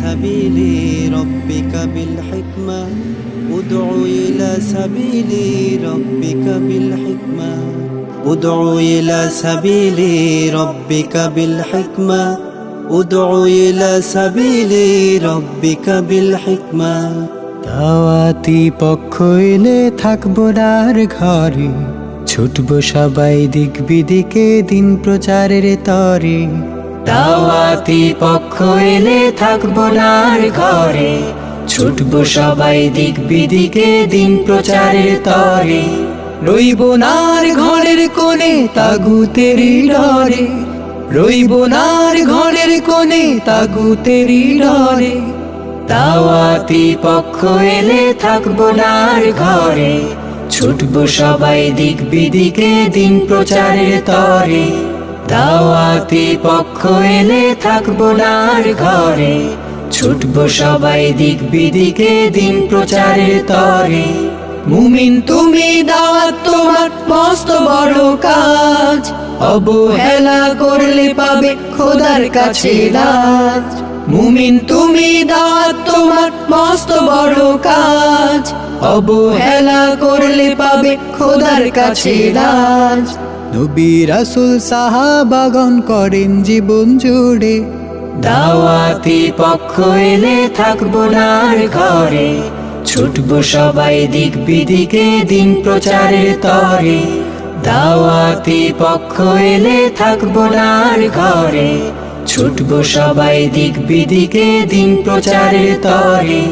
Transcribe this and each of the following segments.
سبيل ربك بالحكمة ادع إلى سبيل ربك بالحكمة ادع إلى سبيل ربك بالحكمة ادع إلى سبيل ربك بالحكمة দাওয়াতি পক্ষ এলে থাকবো ডার ঘরে, ছুটবো সবাই দিক বিদিকে দিন প্রচারের তরে। দাওয়াতি পক্ষ এলে থাকবো ডার ঘরে, ছুটবো সবাই দিক বিদিকে দিন প্রচারের তরে। রইব নার ঘরের কোণে তাগুতেরি ডরে, রইব নার ঘরের কোণে তাগুতেরি ডরে। দাওয়াতি পক্ষ এলে থাকবো নার ঘরে, ছুটবো সবাই দিক বিদিকে দিন প্রচারের তরে। দাওয়াতি পক্ষ এলে থাকবো নার ঘরে, ছুটবো সবাই দিক বিদিকে দিন প্রচারের তরে। মুমিন তুমি দাওয়াত তোমার মস্ত বড় কাজ, অবহেলা করলে পাবে খোদার কাছে লাজ। মুমিন তুমি দাওয়াত তোমার মস্ত বড় কাজ, অবহেলা করলে পাবে খোদার কাছে লাজ। নবী রাসূল সাহাবাগণ করেন জীবন জুড়ে, দাওয়াতি পক্ষ এলে থাকবো নার ঘরে, ছুটবো সবাই দিক বিদিকে দিন প্রচারের তরে। দাওয়াতি পক্ষ এলে থাকবো নার ঘরে, ছুটবো সবাই দিক বিদিকে দিন প্রচারের তরে।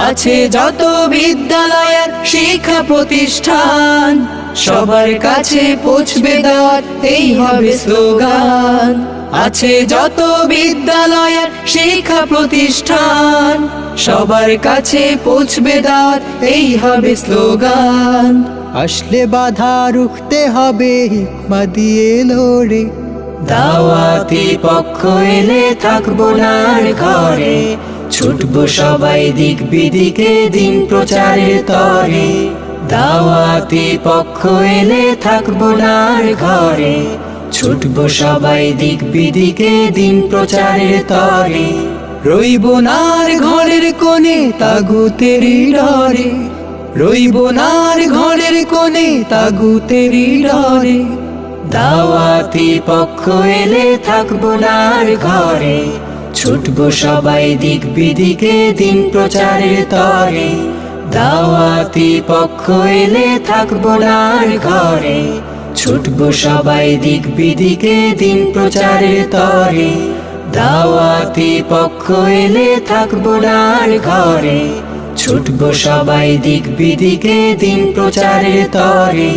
আছে যত বিদ্যালয়ের শিক্ষা প্রতিষ্ঠান, সবার কাছে পৌঁছবে দাওয়াত এই হবে স্লোগান। আছে যত বিদ্যালয়ের শিক্ষা প্রতিষ্ঠান, সবার কাছে পৌঁছবে দাওয়াত এই হবে স্লোগান। আসলে বাধা রুখতে হবে হিকমা দিয়ে লড়ে, দাওয়াতি পক্ষ এলে থাকবো নার ঘরে, ছুটবো সবাই দিক বিদিকে দিন প্রচারের তরে। দাওয়াতি পক্ষ এলে থাকবো নার ঘরে, ছুটবো সবাই দিক বিদিকে দিন প্রচারের তরে। রইব নার ঘরের কোণে তাগুতেরি ডরে, রইব নার ঘরের কোণে তাগুতেরি ডরে। দাওয়াতি পক্ষ এলে থাকবো নার ঘরে, ছুটবো সবাই দিক বিদিকে দিন প্রচারের তরে। দাওয়াতি পক্ষ এলে থাকবো নার ঘরে, ছুটবো সবাই দিক বিদিকে দিন প্রচারের তরে। দাওয়াতি পক্ষ এলে থাকবো নার ঘরে, ছুটবো সবাই দিক বিদিকে দিন প্রচারের তরে।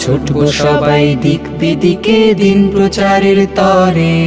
ছুটবো সবাই দিক বিদিকে দিন প্রচারের তরে।